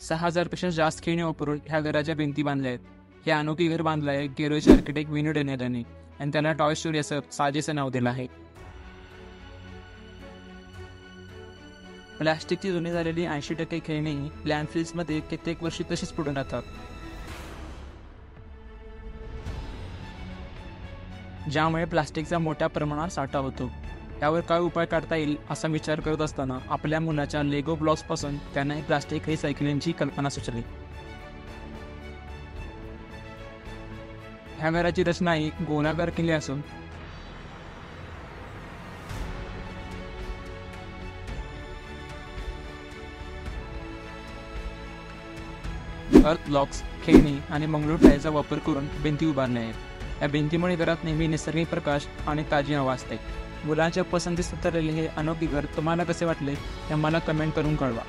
6,000 पेक्षा जास्त खेळणी वापरून ह्या घराच्या भिंती बांधल्या आहेत. हे अनोखी घर बांधलं आहे केरळचे आर्किटेक्ट विनू डेनेराने आणि त्याला टॉय स्टोरी असं साजेसं नाव दिलं आहे. प्लॅस्टिकची जुनी झालेली 80% खेळणी लँडफिल्समध्ये कित्येक वर्षी तशीच पडून राहतात. ज्यामुळे प्लास्टिकचा मोठ्या प्रमाणात साठा होतो. यावर काय उपाय काढता येईल असा विचार करत असताना आपल्या मुलाच्या लेगो ब्लॉक्सपासून त्यांना प्लास्टिक रिसायकलिंगची कल्पना सुचली. ह्या घराची रचना ही गोलाकार केली असून अर्थ ब्लॉक्स, खेळणी आणि मंगळूर टायरचा वापर करून भिंती उभारल्या आहेत. या भिंतीमुळे घरात नेहमी नैसर्गिक प्रकाश आणि ताजी हवा असते. मुलांच्या पसंतीस उतरलेले हे अनोखी घर तुम्हाला कसे वाटले ते मला कमेंट करून कळवा.